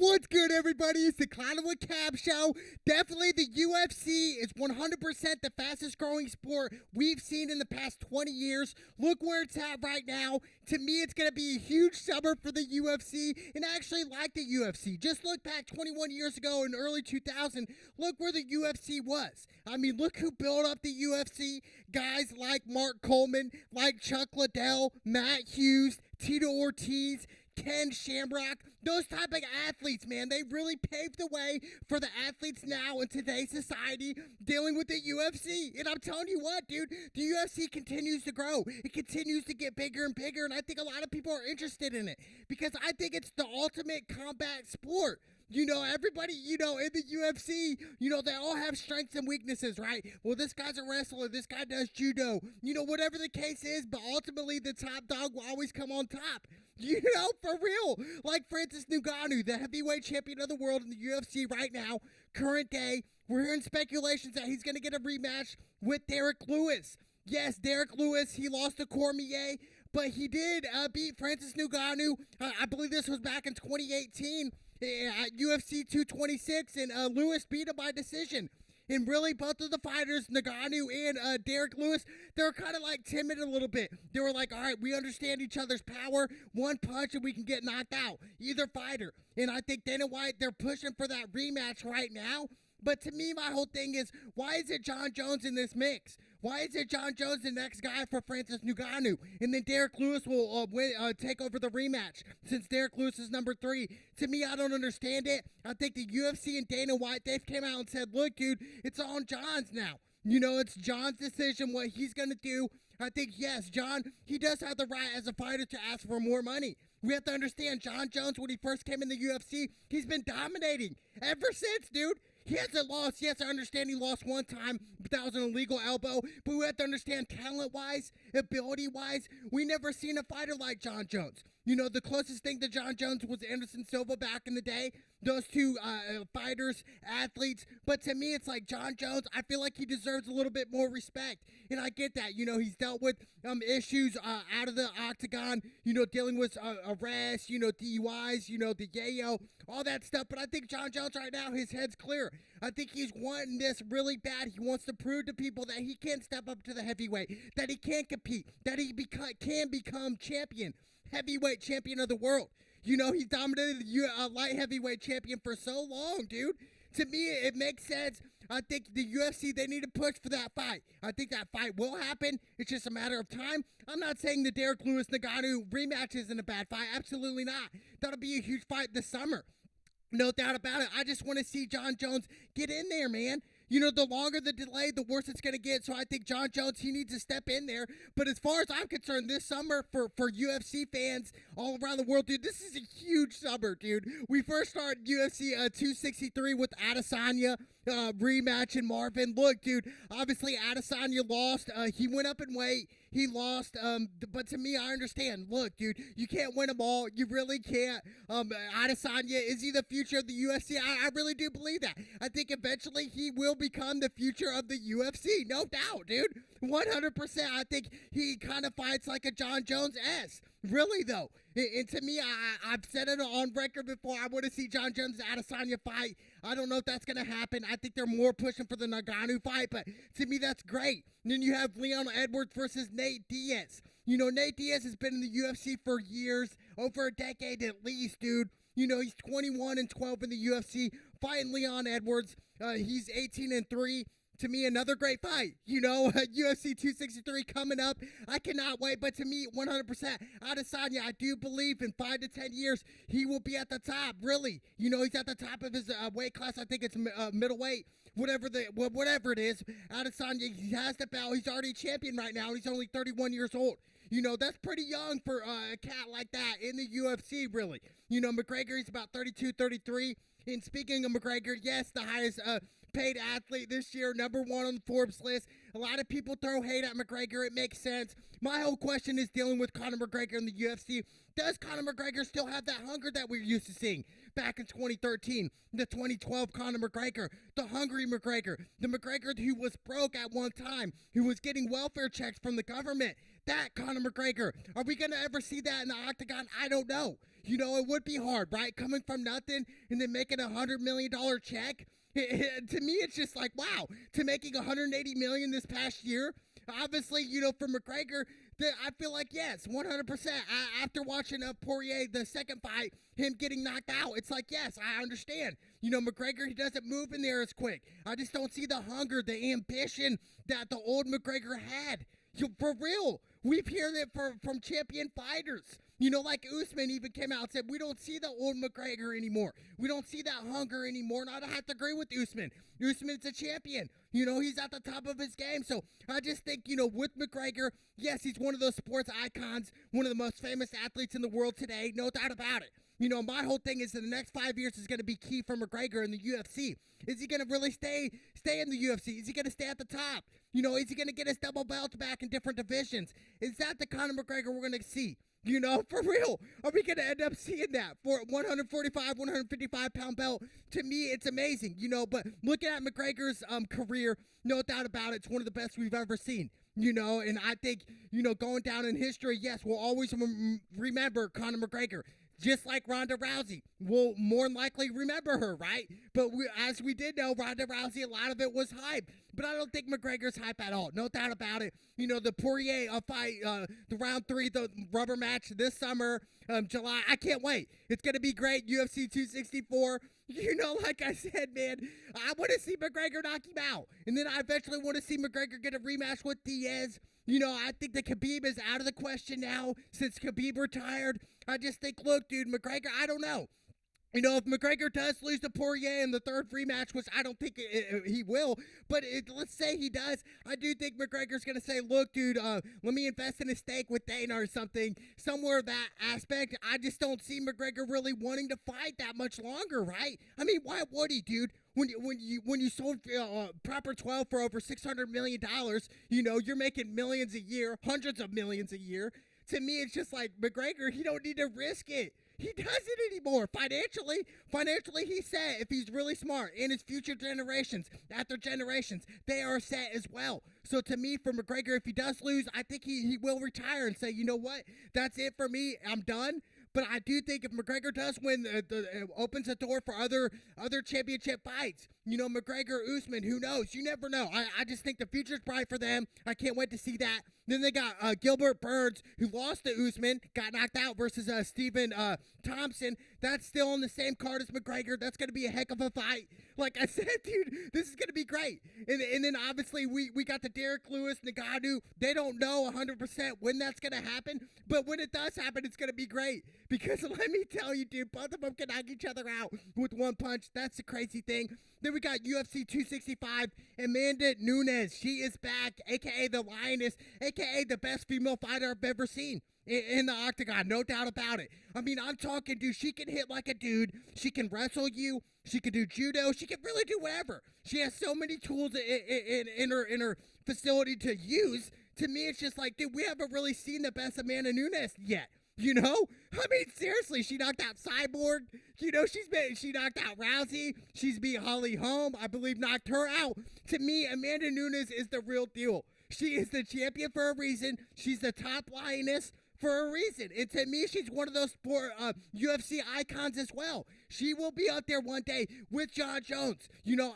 What's good, everybody? It's the Clown with Cab Show. Definitely the UFC is 100% the fastest growing sport we've seen in the past 20 years. Look where it's at right now. To me, it's going to be a huge summer for the UFC, and I actually like the UFC. Just look back 21 years ago in early 2000. Look where the UFC was. I mean, look who built up the UFC. Guys like Mark Coleman, like Chuck Liddell, Matt Hughes, Tito Ortiz, Ken Shamrock, those type of athletes, man. They really paved the way for the athletes now in today's society dealing with the UFC. And I'm telling you what, dude, the UFC continues to grow. It continues to get bigger and bigger, and I think a lot of people are interested in it because I think it's the ultimate combat sport. You know, everybody, in the UFC, they all have strengths and weaknesses, right? Well, this guy's a wrestler. This guy does judo. Whatever the case is, but ultimately the top dog will always come on top. For real. Like Francis Ngannou, the heavyweight champion of the world in the UFC right now, current day. We're hearing speculations that he's going to get a rematch with Derek Lewis. Yes, Derek Lewis, he lost to Cormier, but he did beat Francis Ngannou. I believe this was back in 2018 at UFC 226, and Lewis beat him by decision. And really, both of the fighters, Ngannou and Derek Lewis, they were kind of like timid a little bit. They were like, all right, we understand each other's power. One punch and we can get knocked out. Either fighter. And I think Dana White, they're pushing for that rematch right now. But to me, my whole thing is, why is it Jon Jones in this mix? Why is it Jon Jones the next guy for Francis Ngannou? And then Derek Lewis will take over the rematch since Derek Lewis is number 3. To me, I don't understand it. I think the UFC and Dana White, they've came out and said, look, dude, it's on Jon's now. It's Jon's decision what he's going to do. I think, yes, Jon, he does have the right as a fighter to ask for more money. We have to understand, Jon Jones, when he first came in the UFC, he's been dominating ever since, dude. He hasn't lost. Yes, I understand he lost one time, but that was an illegal elbow. But we have to understand talent-wise, ability-wise, we never seen a fighter like Jon Jones. The closest thing to Jon Jones was Anderson Silva back in the day. Those two fighters, athletes. But to me, it's like Jon Jones, I feel like he deserves a little bit more respect. And I get that. He's dealt with issues out of the octagon, dealing with arrests, DUIs, the yayo, all that stuff. But I think Jon Jones right now, his head's clear. I think he's wanting this really bad. He wants to prove to people that he can step up to the heavyweight, that he can compete, that he can become champion. Heavyweight champion of the world. He dominated the light heavyweight champion for so long, dude. To me, it makes sense. I think the UFC, they need to push for that fight. I think that fight will happen. It's just a matter of time. I'm not saying the Derek Lewis-Ngannou rematch isn't a bad fight. Absolutely not. That'll be a huge fight this summer. No doubt about it. I just want to see Jon Jones get in there, man. The longer the delay, the worse it's going to get. So I think Jon Jones, he needs to step in there. But as far as I'm concerned, this summer for UFC fans all around the world, dude, this is a huge summer, dude. We first started UFC 263 with Adesanya rematch and Marvin. Look, dude, obviously Adesanya lost. He went up in weight. He lost, but to me, I understand. Look, dude, you can't win them all. You really can't. Adesanya, is he the future of the UFC? I really do believe that. I think eventually he will become the future of the UFC. No doubt, dude. 100%. I think he kind of fights like a Jon Jones-esque. Really, though. And to me, I've said it on record before. I want to see Jon Jones and Adesanya fight. I don't know if that's going to happen. I think they're more pushing for the Ngannou fight, but to me, that's great. And then you have Leona Edwards versus Nate Diaz. Nate Diaz has been in the UFC for years, over a decade at least, dude. He's 21-12 in the UFC, fighting Leon Edwards. He's 18-3. To me, another great fight. UFC 263 coming up. I cannot wait. But to me, 100%, Adesanya, I do believe in 5 to 10 years, he will be at the top. Really. He's at the top of his weight class. I think it's middleweight. Whatever it is. Adesanya, he has the belt. He's already champion right now. He's only 31 years old. That's pretty young for a cat like that in the UFC, really. McGregor, he's about 32, 33. And speaking of McGregor, yes, the highest paid athlete this year, #1 on the Forbes list. A lot of people throw hate at McGregor. It makes sense. My whole question is dealing with Conor McGregor in the UFC. Does Conor McGregor still have that hunger that we're used to seeing back in 2013? The 2012 Conor McGregor, the hungry McGregor, the McGregor who was broke at one time, who was getting welfare checks from the government. That Conor McGregor. Are we going to ever see that in the octagon? I don't know. It would be hard, right? Coming from nothing and then making $100 million check. To me, it's just like, wow, to making $180 million this past year. Obviously, for McGregor, I feel like, yes, 100%. After watching Poirier, the second fight, him getting knocked out, it's like, yes, I understand. McGregor, he doesn't move in there as quick. I just don't see the hunger, the ambition that the old McGregor had. For real, we've heard it from champion fighters. Like Usman even came out and said, we don't see the old McGregor anymore. We don't see that hunger anymore. And I don't have to agree with Usman. Usman's a champion. He's at the top of his game. So I just think, with McGregor, yes, he's one of those sports icons, one of the most famous athletes in the world today. No doubt about it. My whole thing is that the next 5 years is going to be key for McGregor in the UFC. Is he going to really stay in the UFC? Is he going to stay at the top? Is he going to get his double belt back in different divisions? Is that the Conor McGregor we're going to see? For real, are we going to end up seeing that for 145, 155-pound belt? To me, it's amazing, but looking at McGregor's career, no doubt about it, it's one of the best we've ever seen, and I think, going down in history, yes, we'll always remember Conor McGregor. Just like Ronda Rousey. We'll more than likely remember her, right? But as we did know, Ronda Rousey, a lot of it was hype. But I don't think McGregor's hype at all. No doubt about it. The Poirier fight, the round 3, the rubber match this summer, July. I can't wait. It's going to be great. UFC 264. Like I said, man, I want to see McGregor knock him out. And then I eventually want to see McGregor get a rematch with Diaz. I think that Khabib is out of the question now since Khabib retired. I just think, look, dude, McGregor, I don't know. If McGregor does lose to Poirier in the third rematch, which I don't think he will, but let's say he does, I do think McGregor's going to say, look, dude, let me invest in a stake with Dana or something, somewhere that aspect. I just don't see McGregor really wanting to fight that much longer, right? I mean, why would he, dude? When you sold Proper 12 for over $600 million, you're making millions a year, hundreds of millions a year. To me, it's just like, McGregor, he don't need to risk it. He doesn't anymore. Financially, he's set. If he's really smart, and his future generations, after generations, they are set as well. So to me, for McGregor, if he does lose, I think he will retire and say, you know what, that's it for me. I'm done. But I do think if McGregor does win, it opens the door for other championship fights. McGregor, Usman, who knows? You never know. I just think the future's bright for them. I can't wait to see that. Then they got Gilbert Burns, who lost to Usman, got knocked out, versus Stephen Thompson. That's still on the same card as McGregor. That's going to be a heck of a fight. Like I said, dude, this is going to be great. And then obviously we got the Derek Lewis, Ngannou. They don't know 100% when that's going to happen. But when it does happen, it's going to be great. Because let me tell you, dude, both of them can knock each other out with one punch. That's the crazy thing. Then we got UFC 265, Amanda Nunes. She is back, a.k.a. the Lioness, a.k.a. the best female fighter I've ever seen in the octagon. No doubt about it. I mean, I'm talking, dude, she can hit like a dude. She can wrestle you. She can do judo. She can really do whatever. She has so many tools in her facility to use. To me, it's just like, dude, we haven't really seen the best Amanda Nunes yet. I mean, seriously, she knocked out Cyborg. She knocked out Rousey. She's beat Holly Holm. I believe knocked her out. To me, Amanda Nunes is the real deal. She is the champion for a reason. She's the top lioness for a reason. And to me, she's one of those UFC icons as well. She will be up there one day with John Jones,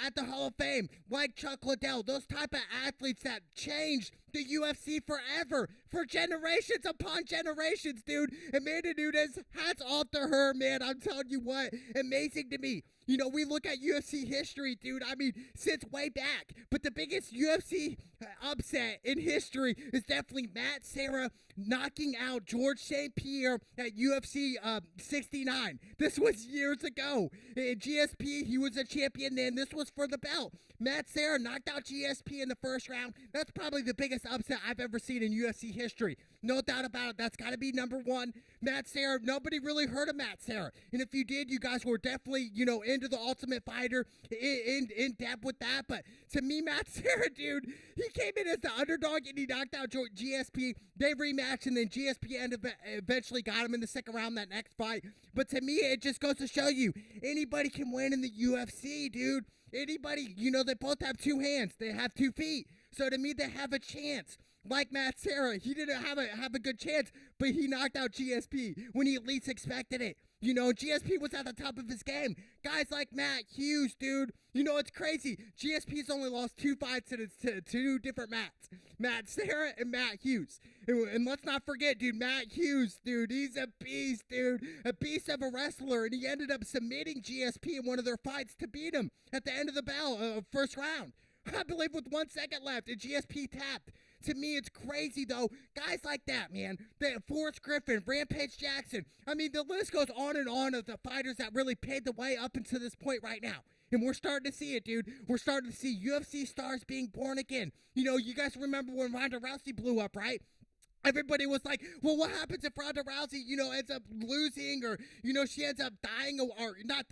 at the Hall of Fame, like Chuck Liddell, those type of athletes that changed the UFC forever, for generations upon generations, dude. Amanda Nunes, hats off to her, man. I'm telling you what, amazing to me. We look at UFC history, dude. I mean, since way back. But the biggest UFC upset in history is definitely Matt Serra knocking out George St. Pierre at UFC 69. This was years ago. In GSP, he was a champion then. This was for the belt. Matt Serra knocked out GSP in the first round. That's probably the biggest biggest upset I've ever seen in UFC history. No doubt about it. That's got to be number one. Matt Serra, nobody really heard of Matt Serra. And if you did, you guys were definitely, into the Ultimate Fighter in depth with that. But to me, Matt Serra, dude, he came in as the underdog and he knocked out GSP. They rematched and then GSP eventually got him in the second round that next fight. But to me, it just goes to show you, anybody can win in the UFC, dude. Anybody, they both have two hands. They have 2 feet. So to me, they have a chance. Like Matt Serra, he didn't have a good chance, but he knocked out GSP when he at least expected it. GSP was at the top of his game. Guys like Matt Hughes, dude. It's crazy. GSP's only lost 2 fights to 2 different Matts. Matt Serra and Matt Hughes. And let's not forget, dude, Matt Hughes, dude, he's a beast, dude. A beast of a wrestler, and he ended up submitting GSP in one of their fights to beat him at the end of the first round. I believe with 1 second left, and GSP tapped. To me, it's crazy, though. Guys like that, man. Forrest Griffin, Rampage Jackson. I mean, the list goes on and on of the fighters that really paved the way up until this point right now. And we're starting to see it, dude. We're starting to see UFC stars being born again. You guys remember when Ronda Rousey blew up, right? Everybody was like, well, what happens if Ronda Rousey, ends up losing or, she ends up dying or not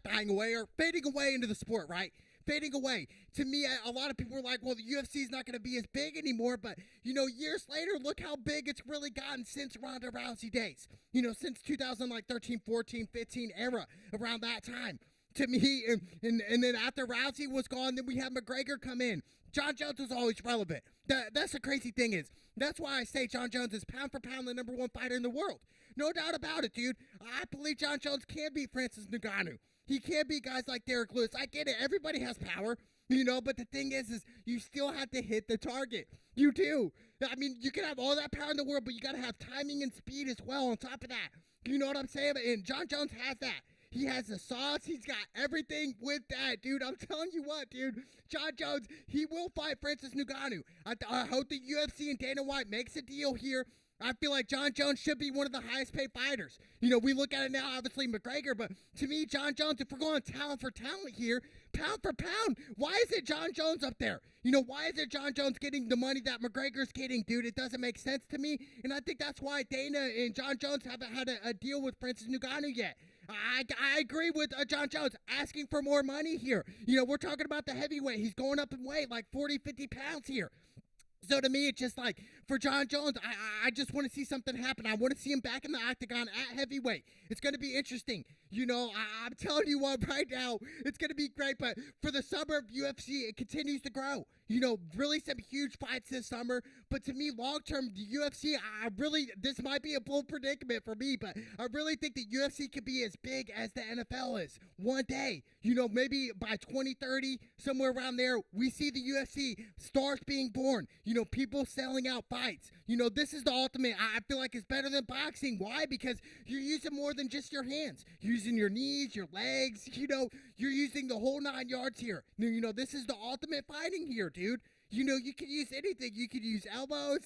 dying away or fading away into the sport, right? Fading away. To me, a lot of people were like, well, the UFC is not going to be as big anymore. But, years later, look how big it's really gotten since Ronda Rousey days. Since 2013, 14, 15 era, around that time. To me, and then after Rousey was gone, then we had McGregor come in. Jon Jones was always relevant. That's the crazy thing is. That's why I say Jon Jones is pound for pound the number 1 fighter in the world. No doubt about it, dude. I believe Jon Jones can beat Francis Ngannou. He can't beat guys like Derek Lewis. I get it. Everybody has power, but the thing is you still have to hit the target. You do. I mean, you can have all that power in the world, but you got to have timing and speed as well on top of that. You know what I'm saying? And Jon Jones has that. He has the sauce. He's got everything with that, dude. I'm telling you what, dude. Jon Jones, he will fight Francis Ngannou. I hope the UFC and Dana White makes a deal here. I feel like Jon Jones should be one of the highest paid fighters. We look at it now, obviously McGregor, but to me, Jon Jones, if we're going talent for talent here, pound for pound, why is it Jon Jones up there? Why is it Jon Jones getting the money that McGregor's getting, dude? It doesn't make sense to me, and I think that's why Dana and Jon Jones haven't had a deal with Francis Ngannou yet. I agree with Jon Jones asking for more money here. We're talking about the heavyweight. He's going up in weight like 40, 50 pounds here. So to me, it's just like, for Jon Jones, I just want to see something happen. I want to see him back in the octagon at heavyweight. It's going to be interesting. I'm telling you what right now, it's going to be great. But for the summer of UFC, it continues to grow. Really some huge fights this summer. But to me, long-term, the UFC, this might be a bold predicament for me, but I really think the UFC could be as big as the NFL is one day. Maybe by 2030, somewhere around there, we see the UFC stars being born. People selling out fights. This is the ultimate. I feel like it's better than boxing. Why? Because you're using more than just your hands. You're using your knees, your legs. You're using the whole 9 yards here. This is the ultimate fighting here, dude. You could use anything. You could use elbows,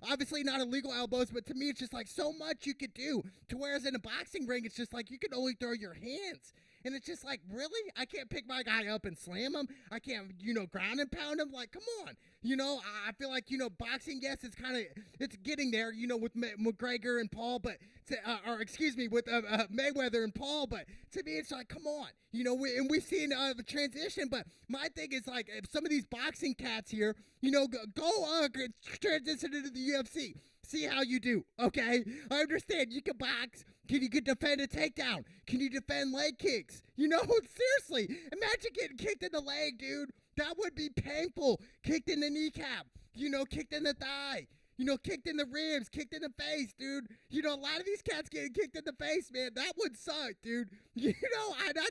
obviously not illegal elbows, but to me, it's just like so much you could do. To whereas in a boxing ring, it's just like you can only throw your hands. And it's just like, really? I can't pick my guy up and slam him. I can't, ground and pound him. Like, come on. I feel like, boxing, yes, it's getting there, with McGregor and Paul, but, with Mayweather and Paul, but to me, it's like, come on. And we've seen the transition, but my thing is like, if some of these boxing cats here, go transition into the UFC. See how you do, okay? I understand you can box. Can you defend a takedown? Can you defend leg kicks? Seriously, imagine getting kicked in the leg, dude. That would be painful. Kicked in the kneecap, kicked in the thigh, kicked in the ribs, kicked in the face, dude. A lot of these cats getting kicked in the face, man. That would suck, dude. I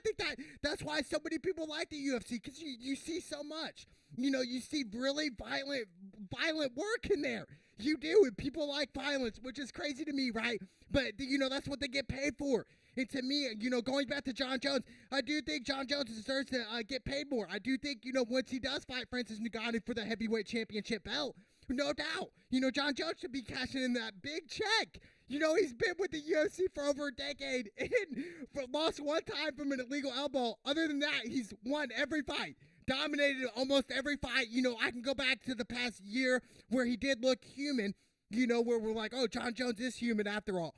think that's why so many people like the UFC, because you see so much. You see really violent work in there. You do, and people like violence, which is crazy to me, right? But, that's what they get paid for. And to me, going back to Jon Jones, I do think Jon Jones deserves to get paid more. I do think, once he does fight Francis Ngannou for the heavyweight championship belt, no doubt, Jon Jones should be cashing in that big check. He's been with the UFC for over a decade and lost one time from an illegal elbow. Other than that, he's won every fight. dominated almost every fight. I can go back to the past year where he did look human, where we're like, oh, John Jones is human after all.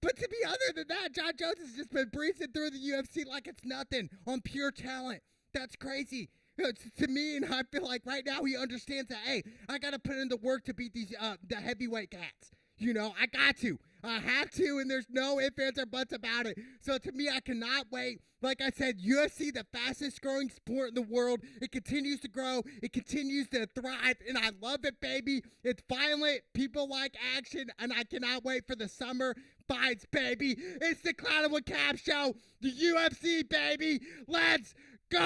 But to be other than that, John Jones has just been breezing through the UFC like it's nothing on pure talent. That's crazy. To me, and I feel like right now he understands that, hey, I got to put in the work to beat these the heavyweight cats. I got to. I have to, and there's no ifs, ands, or buts about it. So to me, I cannot wait. Like I said, UFC, the fastest growing sport in the world. It continues to grow. It continues to thrive, and I love it, baby. It's violent. People like action, and I cannot wait for the summer fights, baby. It's the Cloud with Cap show. The UFC, baby. Let's go!